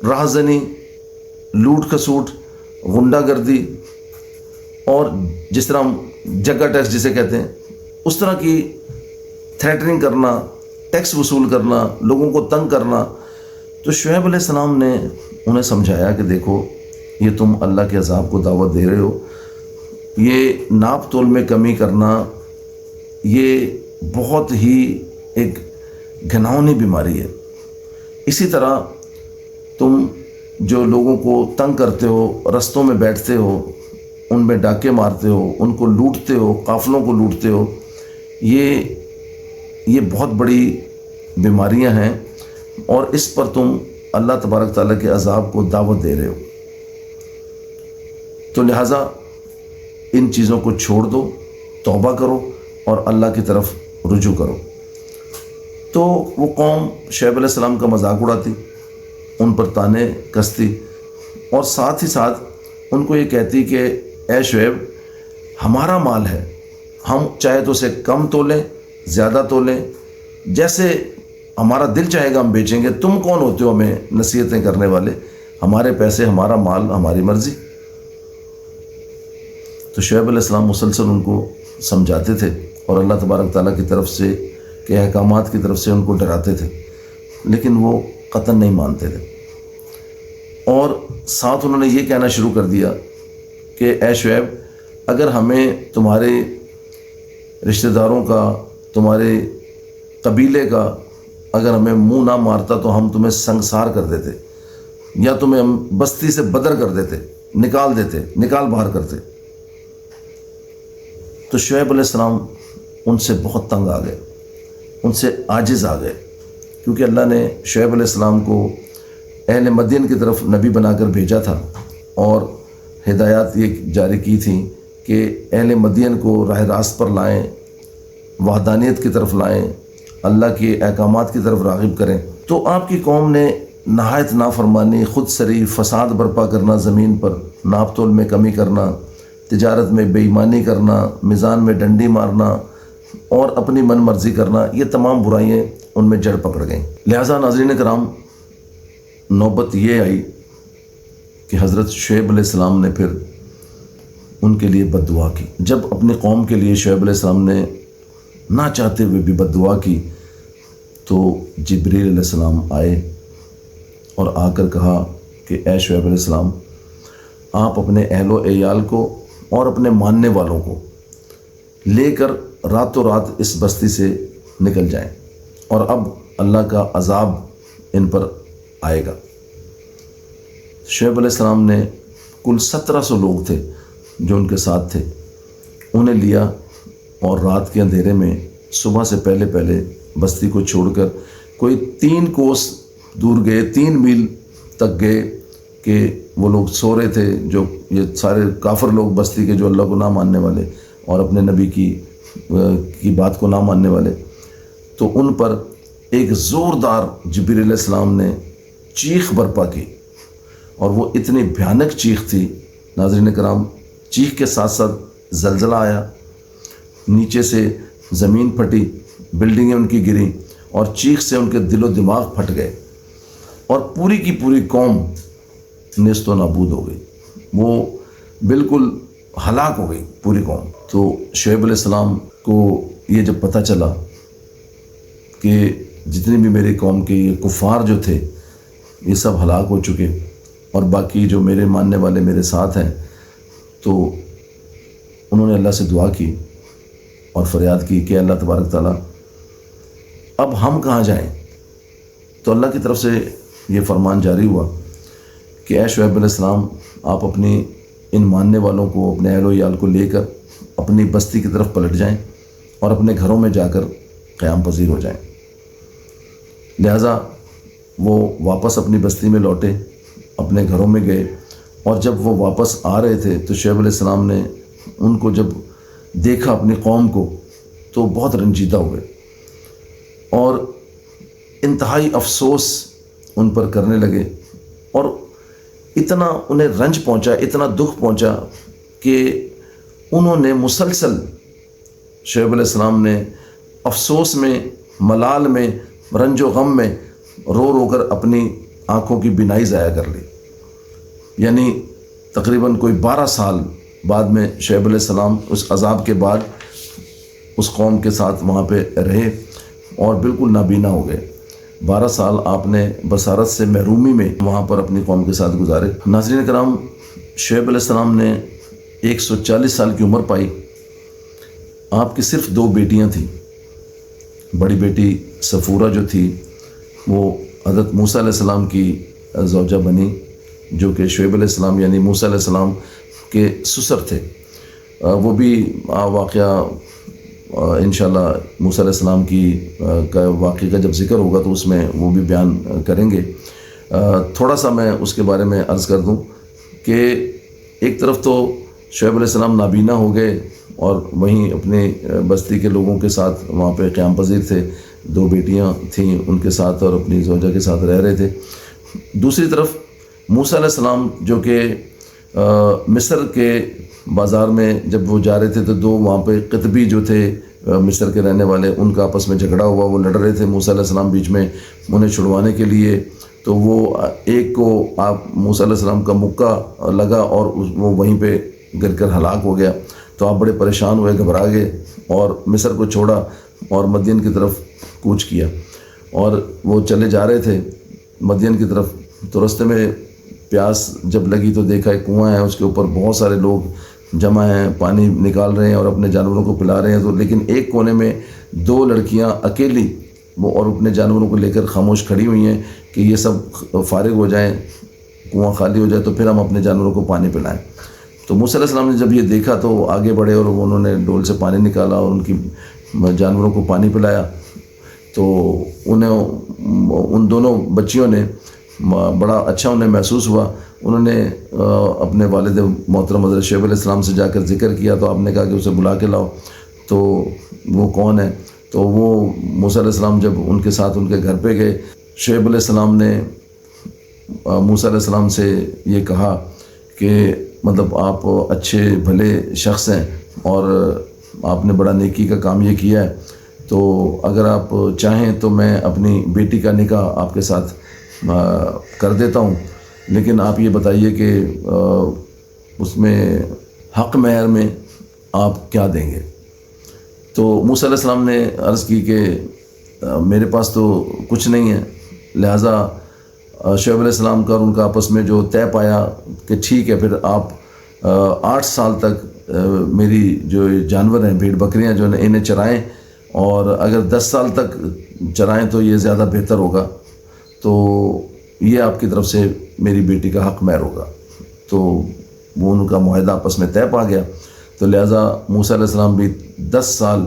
راہزنی، لوٹ کھسوٹ، غنڈہ گردی اور جس طرح ہم جگہ ٹیکس جسے کہتے ہیں اس طرح کی تھریٹنگ کرنا، ٹیکس وصول کرنا، لوگوں کو تنگ کرنا. تو شعیب علیہ السلام نے انہیں سمجھایا کہ دیکھو یہ تم اللہ کے عذاب کو دعوت دے رہے ہو، یہ ناپ تول میں کمی کرنا یہ بہت ہی ایک گھناؤنی بیماری ہے. اسی طرح تم جو لوگوں کو تنگ کرتے ہو، رستوں میں بیٹھتے ہو، ان میں ڈاکے مارتے ہو، ان کو لوٹتے ہو، قافلوں کو لوٹتے ہو، یہ بہت بڑی بیماریاں ہیں اور اس پر تم اللہ تبارک تعالیٰ کے عذاب کو دعوت دے رہے ہو. تو لہٰذا ان چیزوں کو چھوڑ دو، توبہ کرو اور اللہ کی طرف رجوع کرو. تو وہ قوم شعیب علیہ السلام کا مذاق اڑاتی، ان پر طعنے کستی اور ساتھ ہی ساتھ ان کو یہ کہتی کہ اے شعیب ہمارا مال ہے، ہم چاہے تو اسے کم تولیں زیادہ تولیں، جیسے ہمارا دل چاہے گا ہم بیچیں گے، تم کون ہوتے ہو ہمیں نصیحتیں کرنے والے، ہمارے پیسے ہمارا مال ہماری مرضی. تو شعیب علیہ السلام مسلسل ان کو سمجھاتے تھے اور اللہ تبارک تعالیٰ کی طرف سے کے احکامات کی طرف سے ان کو ڈراتے تھے، لیکن وہ قطعاً نہیں مانتے تھے. اور ساتھ انہوں نے یہ کہنا شروع کر دیا کہ اے شعیب اگر ہمیں تمہارے رشتہ داروں کا، تمہارے قبیلے کا اگر ہمیں منہ نہ مارتا تو ہم تمہیں سنگسار کر دیتے یا تمہیں ہم بستی سے بدر کر دیتے، نکال باہر کرتے. تو شعیب علیہ السلام ان سے بہت تنگ آ گئے، ان سے عاجز آ گئے، کیونکہ اللہ نے شعیب علیہ السلام کو اہل مدین کی طرف نبی بنا کر بھیجا تھا اور ہدایات یہ جاری کی تھیں کہ اہل مدین کو راہ راست پر لائیں، وحدانیت کی طرف لائیں، اللہ کے احکامات کی طرف راغب کریں. تو آپ کی قوم نے نہایت نافرمانی، خود سری، فساد برپا کرنا، زمین پر ناپ تول میں کمی کرنا، تجارت میں بے ایمانی کرنا، میزان میں ڈنڈی مارنا اور اپنی من مرضی کرنا، یہ تمام برائیاں ان میں جڑ پکڑ گئیں. لہٰذا ناظرین کرام نوبت یہ آئی کہ حضرت شعیب علیہ السلام نے پھر ان کے لیے بد دعا کی. جب اپنی قوم کے لیے شعیب علیہ السلام نے نہ چاہتے ہوئے بھی بد دعا کی تو جبریل علیہ السلام آئے اور آ کر کہا کہ اے شعیب علیہ السلام آپ اپنے اہل و عیال کو اور اپنے ماننے والوں کو لے کر راتوں رات اس بستی سے نکل جائیں اور اب اللہ کا عذاب ان پر آئے گا. شعیب علیہ السلام نے کل 1700 لوگ تھے جو ان کے ساتھ تھے، انہیں لیا اور رات کے اندھیرے میں صبح سے پہلے پہلے بستی کو چھوڑ کر کوئی 3 کوس دور گئے، 3 میل تک گئے کہ وہ لوگ سو رہے تھے، جو یہ سارے کافر لوگ بستی کے جو اللہ کو نہ ماننے والے اور اپنے نبی کی بات کو نہ ماننے والے. تو ان پر ایک زوردار جبریل علیہ السلام نے چیخ برپا کی اور وہ اتنی بھیانک چیخ تھی ناظرین کرام، چیخ کے ساتھ ساتھ زلزلہ آیا، نیچے سے زمین پھٹی، بلڈنگیں ان کی گریں اور چیخ سے ان کے دل و دماغ پھٹ گئے اور پوری کی پوری قوم نیست و نابود ہو گئی، وہ بالکل ہلاک ہو گئی پوری قوم. تو شعیب علیہ السلام کو یہ جب پتہ چلا کہ جتنی بھی میری قوم کے یہ کفار جو تھے یہ سب ہلاک ہو چکے اور باقی جو میرے ماننے والے میرے ساتھ ہیں، تو انہوں نے اللہ سے دعا کی اور فریاد کی کہ اللہ تبارک تعالیٰ اب ہم کہاں جائیں. تو اللہ کی طرف سے یہ فرمان جاری ہوا کہ اے شعیب علیہ السلام آپ اپنی ان ماننے والوں کو، اپنے اہل و عیال کو لے کر اپنی بستی کی طرف پلٹ جائیں اور اپنے گھروں میں جا کر قیام پذیر ہو جائیں. لہٰذا وہ واپس اپنی بستی میں لوٹے، اپنے گھروں میں گئے اور جب وہ واپس آ رہے تھے تو شعیب علیہ السلام نے ان کو جب دیکھا اپنی قوم کو تو بہت رنجیدہ ہوئے اور انتہائی افسوس ان پر کرنے لگے اور اتنا انہیں رنج پہنچا، اتنا دکھ پہنچا کہ انہوں نے مسلسل شعیب علیہ السلام نے افسوس میں، ملال میں، رنج و غم میں رو رو کر اپنی آنکھوں کی بینائی ضائع کر لی. یعنی تقریباً کوئی 12 سال بعد میں شعیب علیہ السلام اس عذاب کے بعد اس قوم کے ساتھ وہاں پہ رہے اور بالکل نابینا ہو گئے. 12 سال آپ نے بصارت سے محرومی میں وہاں پر اپنی قوم کے ساتھ گزارے. ناظرین کرام، شعیب علیہ السلام نے 140 سال کی عمر پائی. آپ کی صرف 2 بیٹیاں تھیں. بڑی بیٹی صفورہ جو تھی وہ حضرت موسیٰ علیہ السلام کی زوجہ بنی، جو کہ شعیب علیہ السلام یعنی موسیٰ علیہ السلام کے سسر تھے. وہ بھی واقعہ انشاءاللہ موسیٰ علیہ السلام کی واقعے کا جب ذکر ہوگا تو اس میں وہ بھی بیان کریں گے. تھوڑا سا میں اس کے بارے میں عرض کر دوں کہ ایک طرف تو شعیب علیہ السلام نابینا ہو گئے اور وہیں اپنے بستی کے لوگوں کے ساتھ وہاں پہ قیام پذیر تھے. 2 بیٹیاں تھیں ان کے ساتھ اور اپنی زوجہ کے ساتھ رہ رہے تھے. دوسری طرف موسیٰ علیہ السلام جو کہ مصر کے بازار میں جب وہ جا رہے تھے تو 2 وہاں پہ قطبی جو تھے مصر کے رہنے والے، ان کا آپس میں جھگڑا ہوا. وہ لڑ رہے تھے، موسیٰ علیہ السلام بیچ میں انہیں چھڑوانے کے لیے. تو وہ ایک کو موسیٰ علیہ السلام کا مکہ لگا اور وہ وہیں پہ گر کر ہلاک ہو گیا. تو آپ بڑے پریشان ہوئے، گھبرا گئے اور مصر کو چھوڑا اور مدین کی طرف کوچ کیا. اور وہ چلے جا رہے تھے مدین کی طرف، تو راستے میں پیاس جب لگی تو دیکھا ایک کنواں ہے، اس کے اوپر بہت سارے لوگ جمع ہیں، پانی نکال رہے ہیں اور اپنے جانوروں کو پلا رہے ہیں. تو لیکن ایک کونے میں 2 لڑکیاں اکیلی وہ اور اپنے جانوروں کو لے کر خاموش کھڑی ہوئی ہیں کہ یہ سب فارغ ہو جائیں، کنواں خالی ہو جائے تو پھر ہم اپنے جانوروں کو پانی پلائیں. تو موسیٰ علیہ السلام نے جب یہ دیکھا تو وہ آگے بڑھے اور انہوں نے ڈول سے پانی نکالا اور ان کی جانوروں کو پانی پلایا. تو ان دونوں بچیوں نے بڑا اچھا انہیں محسوس ہوا. انہوں نے اپنے والد محترم حضرت شعیب علیہ السلام سے جا کر ذکر کیا. تو آپ نے کہا کہ اسے بلا کے لاؤ. تو وہ کون ہے؟ تو وہ موسیٰ علیہ السلام جب ان کے ساتھ ان کے گھر پہ گئے، شعیب علیہ السلام نے موسیٰ علیہ السلام سے یہ کہا کہ مطلب آپ اچھے بھلے شخص ہیں اور آپ نے بڑا نیکی کا کام یہ کیا ہے، تو اگر آپ چاہیں تو میں اپنی بیٹی کا نکاح آپ کے ساتھ کر دیتا ہوں، لیکن آپ یہ بتائیے کہ اس میں حق مہر میں آپ کیا دیں گے؟ تو موسیٰ علیہ السلام نے عرض کی کہ میرے پاس تو کچھ نہیں ہے. لہٰذا شعیب علیہ السلام کا اور ان کا آپس میں جو طے پایا کہ ٹھیک ہے پھر آپ 8 سال تک میری جو جانور ہیں، بھیڑ بکریاں جو ہیں، انہیں چرائیں، اور اگر 10 سال تک چرائیں تو یہ زیادہ بہتر ہوگا. تو یہ آپ کی طرف سے میری بیٹی کا حق مہر ہوگا. تو وہ ان کا معاہدہ آپس میں طے پا گیا. تو لہٰذا موسیٰ علیہ السلام بھی 10 سال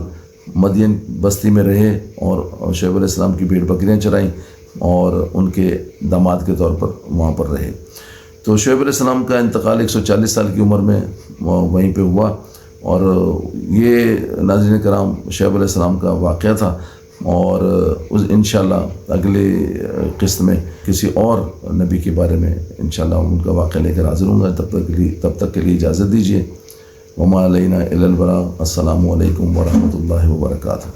مدین بستی میں رہے اور شعیب علیہ السلام کی بھیڑ بکریاں چرائیں اور ان کے داماد کے طور پر وہاں پر رہے. تو شعیب علیہ السلام کا انتقال 140 سال کی عمر میں وہیں پہ ہوا. اور یہ ناظرین کرام شعیب علیہ السلام کا واقعہ تھا. اور انشاءاللہ اگلے قسط میں کسی اور نبی کے بارے میں انشاءاللہ ان کا واقعہ لے کر حاضر ہوں گا. تب تک کے لیے اجازت دیجیے. وما علینا الا البلاغ. السلام علیکم ورحمۃ اللہ وبرکاتہ.